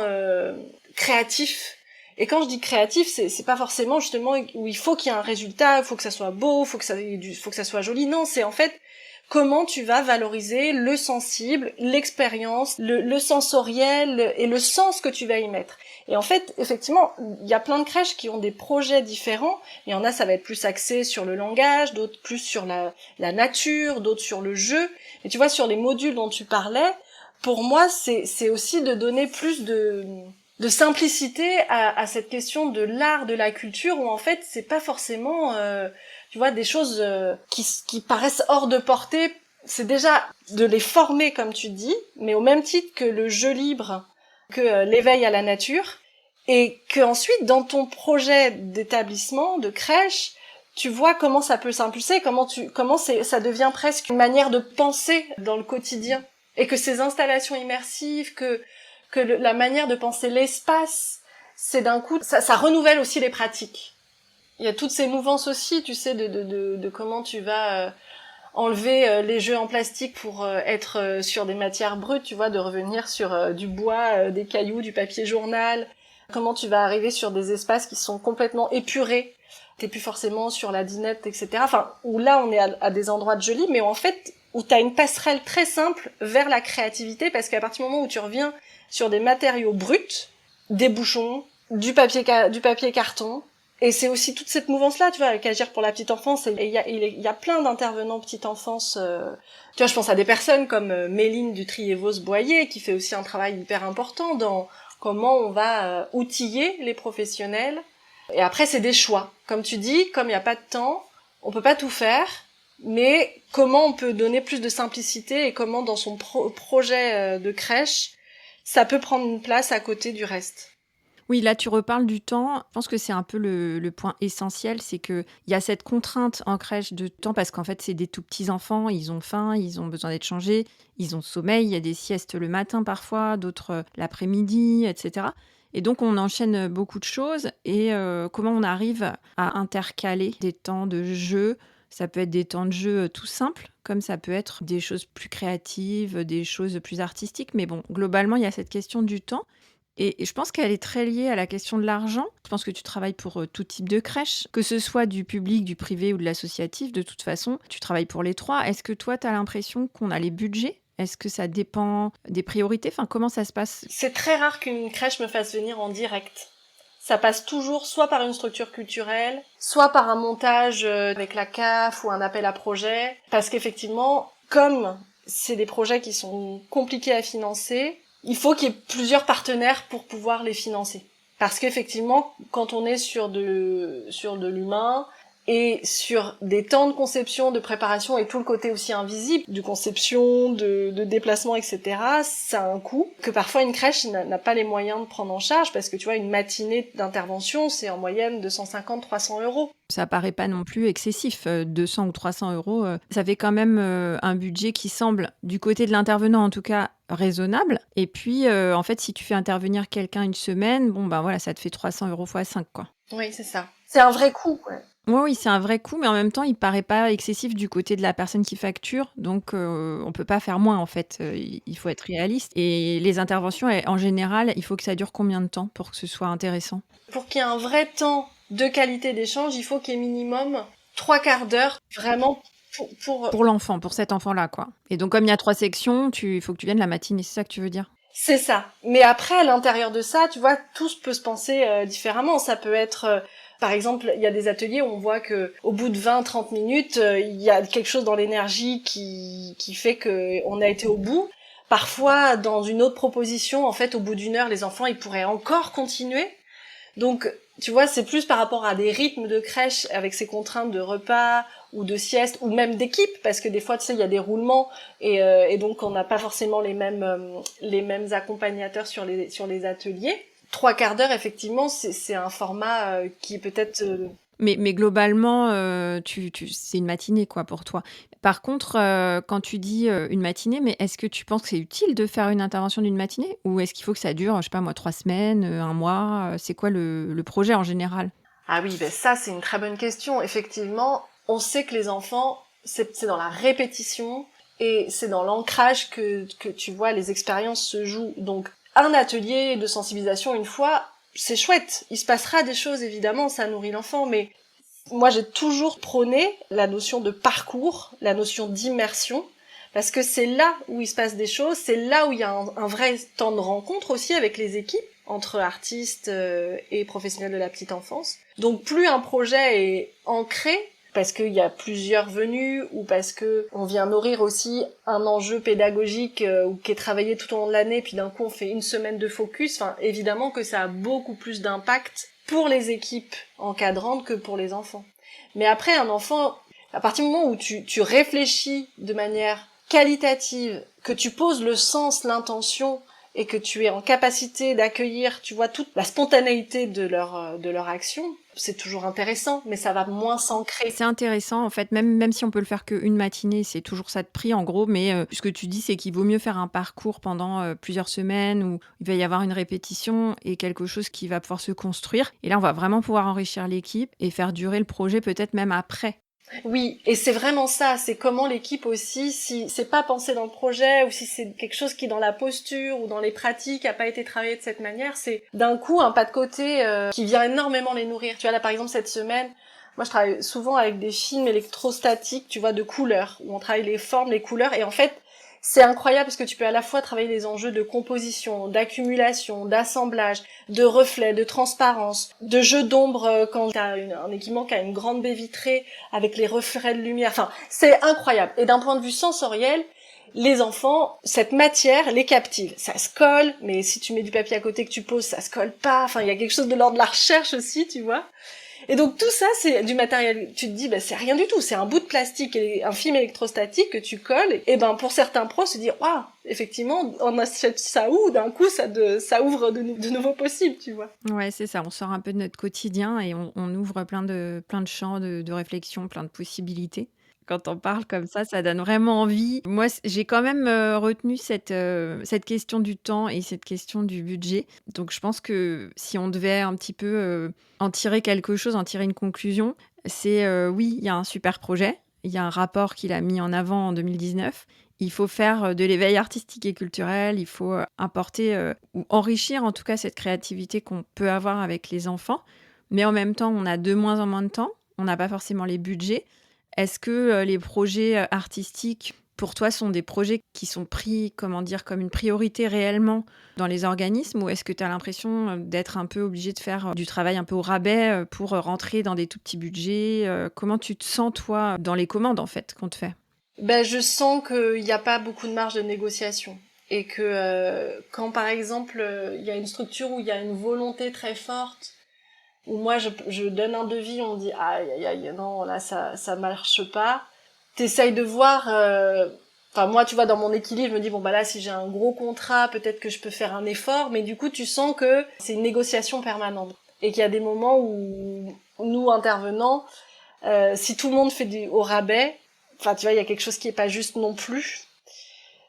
créatif. Et quand je dis créatif, c'est pas forcément justement où il faut qu'il y ait un résultat, il faut que ça soit beau, faut que ça soit joli. Non, c'est en fait comment tu vas valoriser le sensible, l'expérience, le sensoriel et le sens que tu vas y mettre. Et en fait, effectivement, il y a plein de crèches qui ont des projets différents. Il y en a, ça va être plus axé sur le langage, d'autres plus sur la nature, d'autres sur le jeu. Et tu vois, sur les modules dont tu parlais, pour moi, c'est aussi de donner plus de simplicité à cette question de l'art, de la culture, où en fait, c'est pas forcément... tu vois, des choses qui paraissent hors de portée, c'est déjà de les former, comme tu dis, mais au même titre que le jeu libre, que l'éveil à la nature, et que ensuite, dans ton projet d'établissement, de crèche, tu vois comment ça peut s'impulser, comment ça devient presque une manière de penser dans le quotidien, et que ces installations immersives, que la manière de penser l'espace, c'est d'un coup, ça renouvelle aussi les pratiques. Il y a toutes ces mouvances aussi, tu sais, de comment tu vas enlever les jeux en plastique pour être sur des matières brutes, tu vois, de revenir sur du bois, des cailloux, du papier journal. Comment tu vas arriver sur des espaces qui sont complètement épurés. T'es plus forcément sur la dinette, etc. Enfin, où là, on est à des endroits de joli, mais en fait, où t'as une passerelle très simple vers la créativité, parce qu'à partir du moment où tu reviens sur des matériaux bruts, des bouchons, du papier carton. Et c'est aussi toute cette mouvance-là, tu vois, avec Agir pour la petite enfance. Et il y a plein d'intervenants petite enfance. Tu vois, je pense à des personnes comme Méline Dutrier-Vos-Boyer, qui fait aussi un travail hyper important dans comment on va outiller les professionnels. Et après, c'est des choix. Comme tu dis, comme il n'y a pas de temps, on peut pas tout faire. Mais comment on peut donner plus de simplicité et comment dans son projet de crèche, ça peut prendre une place à côté du reste. Oui, là, tu reparles du temps. Je pense que c'est un peu le point essentiel, c'est qu'il y a cette contrainte en crèche de temps parce qu'en fait, c'est des tout petits enfants, ils ont faim, ils ont besoin d'être changés, ils ont sommeil, il y a des siestes le matin parfois, d'autres l'après-midi, etc. Et donc, on enchaîne beaucoup de choses. Et comment on arrive à intercaler des temps de jeu? Ça peut être des temps de jeu tout simples, comme ça peut être des choses plus créatives, des choses plus artistiques. Mais bon, globalement, il y a cette question du temps. Et je pense qu'elle est très liée à la question de l'argent. Je pense que tu travailles pour tout type de crèche, que ce soit du public, du privé ou de l'associatif. De toute façon, tu travailles pour les trois. Est-ce que toi, tu as l'impression qu'on a les budgets? Est-ce que ça dépend des priorités? Enfin, comment ça se passe? C'est très rare qu'une crèche me fasse venir en direct. Ça passe toujours soit par une structure culturelle, soit par un montage avec la CAF ou un appel à projet. Parce qu'effectivement, comme c'est des projets qui sont compliqués à financer, il faut qu'il y ait plusieurs partenaires pour pouvoir les financer. Parce qu'effectivement, quand on est sur de l'humain et sur des temps de conception, de préparation et tout le côté aussi invisible de conception, de déplacement, etc., ça a un coût que parfois une crèche n'a pas les moyens de prendre en charge parce que tu vois, une matinée d'intervention, c'est en moyenne 250-300 €. Ça paraît pas non plus excessif, 200 ou 300 €. Ça fait quand même un budget qui semble, du côté de l'intervenant en tout cas, raisonnable. Et puis, en fait, si tu fais intervenir quelqu'un une semaine, bon, ben voilà, ça te fait 300 € fois 5, quoi. Oui, c'est ça. C'est un vrai coût, ouais. Oui, c'est un vrai coût, mais en même temps, il paraît pas excessif du côté de la personne qui facture. Donc, on peut pas faire moins, en fait. Il faut être réaliste. Et les interventions, en général, il faut que ça dure combien de temps pour que ce soit intéressant? Pour qu'il y ait un vrai temps de qualité d'échange, il faut qu'il y ait minimum 3/4 d'heure vraiment Pour l'enfant, pour cet enfant-là, quoi. Et donc, comme il y a 3 sections, il faut que tu viennes la matinée, c'est ça que tu veux dire? C'est ça. Mais après, à l'intérieur de ça, tu vois, tout peut se penser différemment. Ça peut être... par exemple, il y a des ateliers où on voit que au bout de 20-30 minutes, il y a quelque chose dans l'énergie qui fait que on a été au bout. Parfois, dans une autre proposition, en fait, au bout d'une heure, les enfants, ils pourraient encore continuer. Donc, tu vois, c'est plus par rapport à des rythmes de crèche avec ces contraintes de repas ou de sieste ou même d'équipe, parce que des fois, tu sais, il y a des roulements et donc on n'a pas forcément les mêmes accompagnateurs sur les ateliers. 3/4 d'heure, effectivement, c'est un format qui est peut-être... Mais globalement, c'est une matinée, quoi, pour toi. Par contre, quand tu dis une matinée, mais est-ce que tu penses que c'est utile de faire une intervention d'une matinée? Ou est-ce qu'il faut que ça dure, je sais pas moi, 3 semaines, un mois? C'est quoi le projet en général? Ah oui, ben ça c'est une très bonne question. Effectivement, on sait que les enfants, c'est dans la répétition et c'est dans l'ancrage que tu vois les expériences se jouent. Donc un atelier de sensibilisation une fois, c'est chouette. Il se passera des choses évidemment, ça nourrit l'enfant, mais moi j'ai toujours prôné la notion de parcours, la notion d'immersion. Parce que c'est là où il se passe des choses, c'est là où il y a un vrai temps de rencontre aussi avec les équipes, entre artistes et professionnels de la petite enfance. Donc plus un projet est ancré, parce qu'il y a plusieurs venues, ou parce que on vient nourrir aussi un enjeu pédagogique ou qui est travaillé tout au long de l'année, puis d'un coup on fait une semaine de focus, enfin évidemment que ça a beaucoup plus d'impact pour les équipes encadrantes que pour les enfants. Mais après un enfant, à partir du moment où tu réfléchis de manière qualitative, que tu poses le sens, l'intention, et que tu es en capacité d'accueillir, tu vois, toute la spontanéité de leur action, c'est toujours intéressant, mais ça va moins s'ancrer. C'est intéressant, en fait, même si on peut le faire qu'une matinée, c'est toujours ça de prix, en gros, mais ce que tu dis, c'est qu'il vaut mieux faire un parcours pendant plusieurs semaines où il va y avoir une répétition et quelque chose qui va pouvoir se construire. Et là, on va vraiment pouvoir enrichir l'équipe et faire durer le projet peut-être même après. Oui, et c'est vraiment ça, c'est comment l'équipe aussi, si c'est pas pensé dans le projet, ou si c'est quelque chose qui dans la posture ou dans les pratiques a pas été travaillé de cette manière, c'est d'un coup un pas de côté qui vient énormément les nourrir. Tu vois là par exemple cette semaine, moi je travaille souvent avec des films électrostatiques, tu vois, de couleurs, où on travaille les formes, les couleurs, et en fait c'est incroyable parce que tu peux à la fois travailler les enjeux de composition, d'accumulation, d'assemblage, de reflets, de transparence, de jeu d'ombre quand tu as un équipement qui a une grande baie vitrée avec les reflets de lumière. Enfin, c'est incroyable. Et d'un point de vue sensoriel, les enfants, cette matière les captive. Ça se colle, mais si tu mets du papier à côté que tu poses, ça se colle pas. Enfin, il y a quelque chose de l'ordre de la recherche aussi, tu vois. Et donc tout ça, c'est du matériel. Tu te dis, bah c'est rien du tout. C'est un bout de plastique et un film électrostatique que tu colles. Et ben pour certains pros, se dire, waouh, effectivement, on achète ça où d'un coup, ça ouvre de nouveaux possibles, tu vois. Ouais, c'est ça. On sort un peu de notre quotidien et on ouvre plein de champs de réflexion, plein de possibilités. Quand on parle comme ça donne vraiment envie. Moi, j'ai quand même retenu cette question du temps et cette question du budget. Donc, je pense que si on devait un petit peu en tirer quelque chose, en tirer une conclusion, c'est oui, il y a un super projet. Il y a un rapport qu'il a mis en avant en 2019. Il faut faire de l'éveil artistique et culturel, il faut apporter ou enrichir en tout cas cette créativité qu'on peut avoir avec les enfants. Mais en même temps, on a de moins en moins de temps, on n'a pas forcément les budgets. Est-ce que les projets artistiques, pour toi, sont des projets qui sont pris, comment dire, comme une priorité réellement dans les organismes, ou est-ce que tu as l'impression d'être un peu obligé de faire du travail un peu au rabais pour rentrer dans des tout petits budgets? Comment tu te sens, toi, dans les commandes, en fait, qu'on te fait? Ben, je sens qu'il n'y a pas beaucoup de marge de négociation. Et que quand par exemple il y a une structure où il y a une volonté très forte, où moi je donne un devis, on me dit aïe aïe aïe non là ça marche pas, t'essayes de voir, enfin moi tu vois dans mon équilibre je me dis bon bah là si j'ai un gros contrat peut-être que je peux faire un effort, mais du coup tu sens que c'est une négociation permanente et qu'il y a des moments où nous intervenants, si tout le monde fait au rabais, enfin tu vois il y a quelque chose qui est pas juste non plus.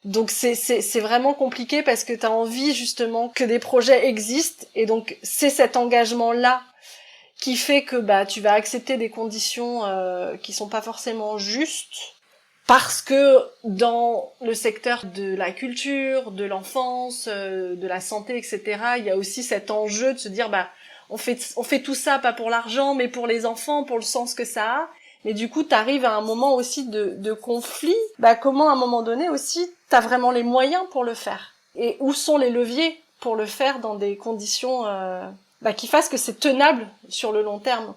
Donc c'est vraiment compliqué parce que t'as envie justement que des projets existent, et donc c'est cet engagement là qui fait que bah tu vas accepter des conditions qui sont pas forcément justes, parce que dans le secteur de la culture, de l'enfance, de la santé, etc., il y a aussi cet enjeu de se dire bah on fait tout ça pas pour l'argent mais pour les enfants, pour le sens que ça a. Mais du coup t'arrives à un moment aussi de conflit. Bah comment à un moment donné aussi t'as vraiment les moyens pour le faire, et où sont les leviers pour le faire dans des conditions qui fassent que c'est tenable sur le long terme.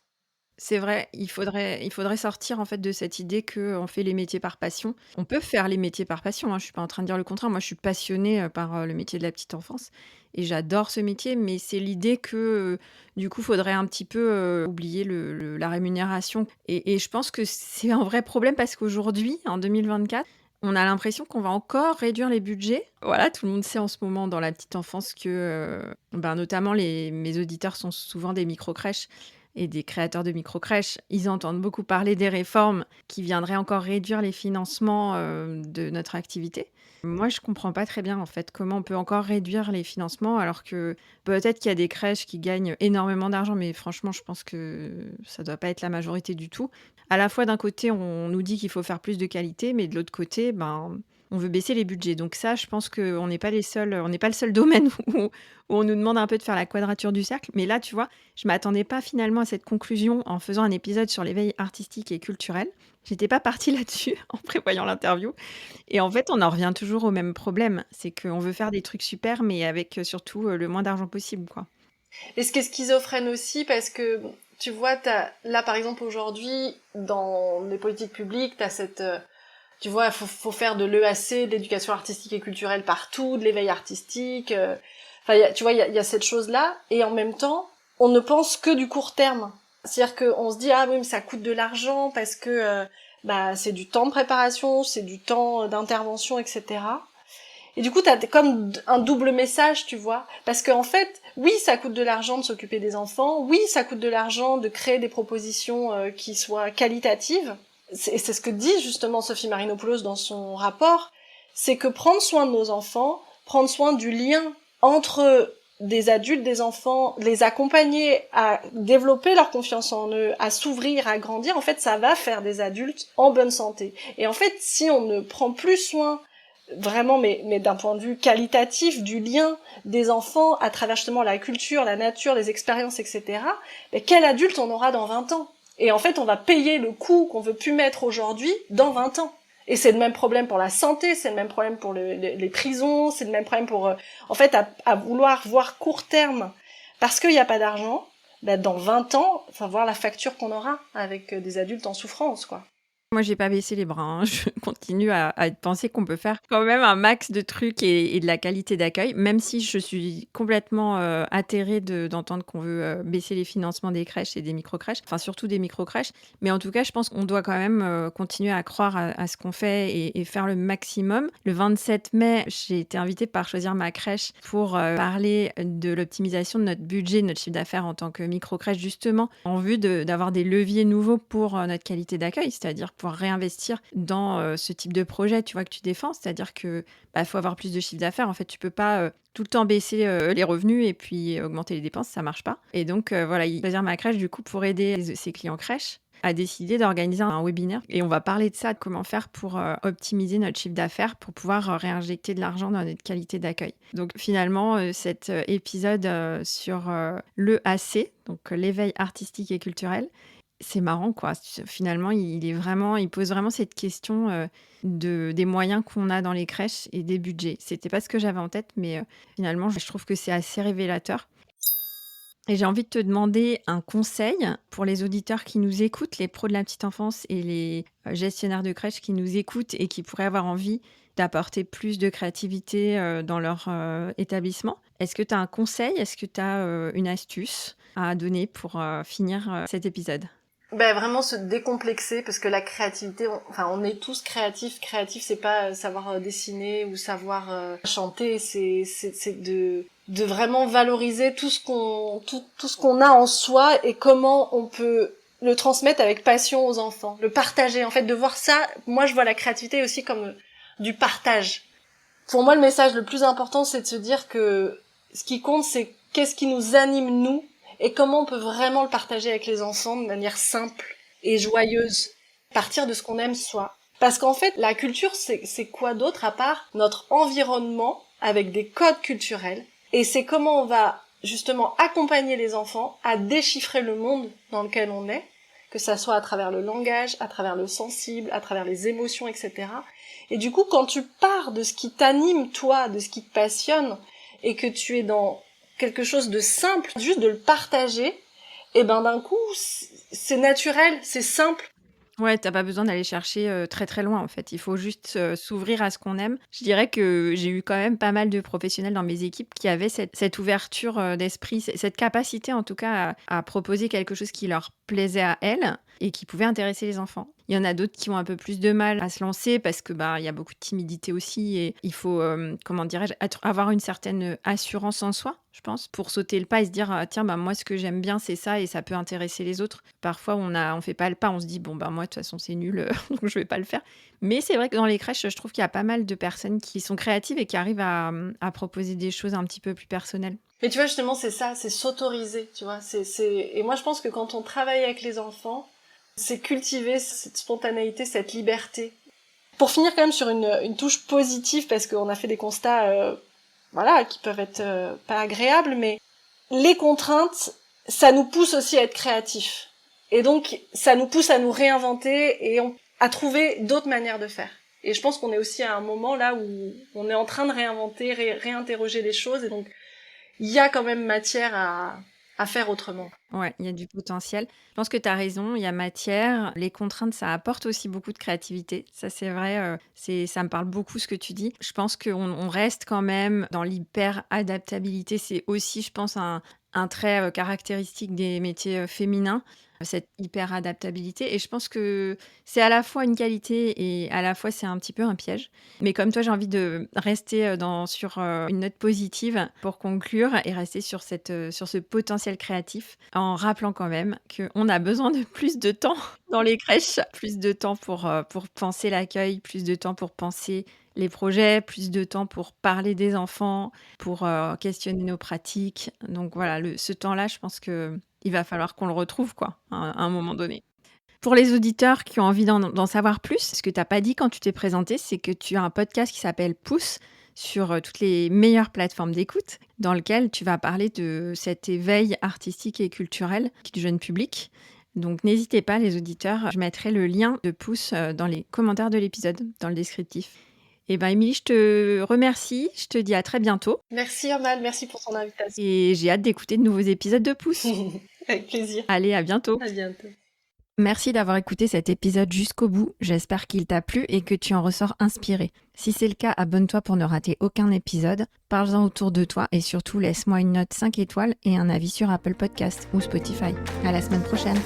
C'est vrai, il faudrait sortir en fait de cette idée qu'on fait les métiers par passion. On peut faire les métiers par passion, hein, je suis pas en train de dire le contraire. Moi, je suis passionnée par le métier de la petite enfance et j'adore ce métier, mais c'est l'idée que du coup, faudrait un petit peu oublier la rémunération. Et je pense que c'est un vrai problème parce qu'aujourd'hui, en 2024, on a l'impression qu'on va encore réduire les budgets. Voilà, tout le monde sait en ce moment dans la petite enfance que, notamment mes auditeurs sont souvent des micro-crèches. et des créateurs de micro-crèches, ils entendent beaucoup parler des réformes qui viendraient encore réduire les financements de notre activité. Moi, je comprends pas très bien en fait comment on peut encore réduire les financements alors que peut-être qu'il y a des crèches qui gagnent énormément d'argent, mais franchement, je pense que ça doit pas être la majorité du tout. À la fois, d'un côté, on nous dit qu'il faut faire plus de qualité, mais de l'autre côté, ben, on veut baisser les budgets. Donc ça, je pense qu'on n'est pas les seuls, on n'est pas le seul domaine où on nous demande un peu de faire la quadrature du cercle. Mais là, tu vois, je m'attendais pas finalement à cette conclusion en faisant un épisode sur l'éveil artistique et culturel. J'étais pas partie là-dessus en prévoyant l'interview. Et en fait, on en revient toujours au même problème. C'est qu'on veut faire des trucs super, mais avec surtout le moins d'argent possible, quoi. Et ce qui est schizophrène aussi, parce que tu vois, là par exemple aujourd'hui, dans les politiques publiques, t'as cette... tu vois, faut faire de l'EAC, de l'éducation artistique et culturelle partout, de l'éveil artistique. Enfin, tu vois, il y a cette chose-là. Et en même temps, on ne pense que du court terme. C'est-à-dire qu'on se dit, ah oui, mais ça coûte de l'argent parce que bah c'est du temps de préparation, c'est du temps d'intervention, etc. Et du coup, t'as comme un double message, tu vois. Parce qu'en fait, oui, ça coûte de l'argent de s'occuper des enfants. Oui, ça coûte de l'argent de créer des propositions qui soient qualitatives. C'est ce que dit justement Sophie Marinopoulos dans son rapport. C'est que prendre soin de nos enfants, prendre soin du lien entre des adultes, des enfants, les accompagner à développer leur confiance en eux, à s'ouvrir, à grandir, en fait, ça va faire des adultes en bonne santé. Et en fait, si on ne prend plus soin vraiment, mais d'un point de vue qualitatif, du lien des enfants à travers justement la culture, la nature, les expériences, etc., mais quel adulte on aura dans 20 ans? Et en fait, on va payer le coût qu'on veut plus mettre aujourd'hui dans 20 ans. Et c'est le même problème pour la santé, c'est le même problème pour les prisons, c'est le même problème pour... en fait, à vouloir voir court terme, parce qu'il n'y a pas d'argent, bah, dans 20 ans, enfin, voir la facture qu'on aura avec des adultes en souffrance, quoi. Moi, j'ai pas baissé les bras, hein. Je continue à penser qu'on peut faire quand même un max de trucs et de la qualité d'accueil, même si je suis complètement atterrée d'entendre qu'on veut baisser les financements des crèches et des micro-crèches, enfin surtout des micro-crèches. Mais en tout cas, je pense qu'on doit quand même continuer à croire à ce qu'on fait et faire le maximum. Le 27 mai, j'ai été invitée par Choisir ma crèche pour parler de l'optimisation de notre budget, de notre chiffre d'affaires en tant que micro-crèche, justement, en vue d'avoir des leviers nouveaux pour notre qualité d'accueil, c'est-à-dire pouvoir réinvestir dans ce type de projet, tu vois, que tu défends. C'est-à-dire que faut avoir plus de chiffre d'affaires. En fait, tu peux pas tout le temps baisser les revenus et puis augmenter les dépenses, ça marche pas. Et donc, voilà, Choisir ma crèche, du coup, pour aider ses clients crèches, a décidé d'organiser un webinaire. Et on va parler de ça, de comment faire pour optimiser notre chiffre d'affaires, pour pouvoir réinjecter de l'argent dans notre qualité d'accueil. Donc finalement, cet épisode sur l'EAC, donc l'éveil artistique et culturel, c'est marrant, quoi. Finalement, il pose vraiment cette question des moyens qu'on a dans les crèches et des budgets. C'était pas ce que j'avais en tête, mais finalement, je trouve que c'est assez révélateur. Et j'ai envie de te demander un conseil pour les auditeurs qui nous écoutent, les pros de la petite enfance et les gestionnaires de crèches qui nous écoutent et qui pourraient avoir envie d'apporter plus de créativité dans leur établissement. Est-ce que tu as un conseil? Est-ce que tu as une astuce à donner pour finir cet épisode? Ben vraiment se décomplexer, parce que la créativité, on est tous créatifs. Créatif, c'est pas savoir dessiner ou savoir chanter, c'est de vraiment valoriser tout ce qu'on a en soi et comment on peut le transmettre avec passion aux enfants, le partager. En fait, de voir ça, moi je vois la créativité aussi comme du partage. Pour moi, le message le plus important, c'est de se dire que ce qui compte, c'est qu'est-ce qui nous anime nous et comment on peut vraiment le partager avec les enfants de manière simple et joyeuse. Partir de ce qu'on aime soi. Parce qu'en fait, la culture, c'est quoi d'autre à part notre environnement avec des codes culturels. Et c'est comment on va justement accompagner les enfants à déchiffrer le monde dans lequel on est, que ça soit à travers le langage, à travers le sensible, à travers les émotions, etc. Et du coup, quand tu pars de ce qui t'anime, toi, de ce qui te passionne, et que tu es dans quelque chose de simple, juste de le partager, et ben d'un coup, c'est naturel, c'est simple. Ouais, t'as pas besoin d'aller chercher très très loin en fait. Il faut juste s'ouvrir à ce qu'on aime. Je dirais que j'ai eu quand même pas mal de professionnels dans mes équipes qui avaient cette ouverture d'esprit, cette capacité en tout cas à proposer quelque chose qui leur plaisait à elles et qui pouvait intéresser les enfants. Il y en a d'autres qui ont un peu plus de mal à se lancer parce que il y a beaucoup de timidité aussi et il faut, comment dirais-je, avoir une certaine assurance en soi, je pense, pour sauter le pas et se dire: «Ah tiens, moi ce que j'aime bien c'est ça et ça peut intéresser les autres». Parfois on fait pas le pas, on se dit: «Bon moi de toute façon c'est nul, donc je vais pas le faire». Mais c'est vrai que dans les crèches, je trouve qu'il y a pas mal de personnes qui sont créatives et qui arrivent à proposer des choses un petit peu plus personnelles. Mais tu vois, justement, c'est ça, c'est s'autoriser, tu vois. Et moi, je pense que quand on travaille avec les enfants, c'est cultiver cette spontanéité, cette liberté. Pour finir quand même sur une touche positive, parce qu'on a fait des constats, qui peuvent être pas agréables, mais les contraintes, ça nous pousse aussi à être créatifs. Et donc, ça nous pousse à nous réinventer et à trouver d'autres manières de faire. Et je pense qu'on est aussi à un moment là où on est en train de réinventer, réinterroger les choses, et donc il y a quand même matière à faire autrement. Ouais, il y a du potentiel. Je pense que tu as raison, il y a matière. Les contraintes, ça apporte aussi beaucoup de créativité. Ça, c'est vrai, ça me parle beaucoup ce que tu dis. Je pense qu'on reste quand même dans l'hyper-adaptabilité. C'est aussi, je pense, un trait caractéristique des métiers féminins, cette hyper-adaptabilité. Et je pense que c'est à la fois une qualité et à la fois c'est un petit peu un piège. Mais comme toi, j'ai envie de rester sur une note positive pour conclure et rester sur ce potentiel créatif en rappelant quand même qu'on a besoin de plus de temps dans les crèches, plus de temps pour penser l'accueil, plus de temps pour penser les projets, plus de temps pour parler des enfants, pour questionner nos pratiques. Donc voilà, ce temps-là, je pense qu'il va falloir qu'on le retrouve à un moment donné. Pour les auditeurs qui ont envie d'en savoir plus, ce que tu n'as pas dit quand tu t'es présenté, c'est que tu as un podcast qui s'appelle Pouce sur toutes les meilleures plateformes d'écoute, dans lequel tu vas parler de cet éveil artistique et culturel du jeune public. Donc n'hésitez pas les auditeurs, je mettrai le lien de Pouce dans les commentaires de l'épisode, dans le descriptif. Émilie, je te remercie, je te dis à très bientôt. Merci Amal, merci pour ton invitation. Et j'ai hâte d'écouter de nouveaux épisodes de Pouce. Avec plaisir. Allez, à bientôt. À bientôt. Merci d'avoir écouté cet épisode jusqu'au bout, j'espère qu'il t'a plu et que tu en ressors inspiré. Si c'est le cas, abonne-toi pour ne rater aucun épisode, parle-en autour de toi et surtout laisse-moi une note 5 étoiles et un avis sur Apple Podcast ou Spotify. À la semaine prochaine.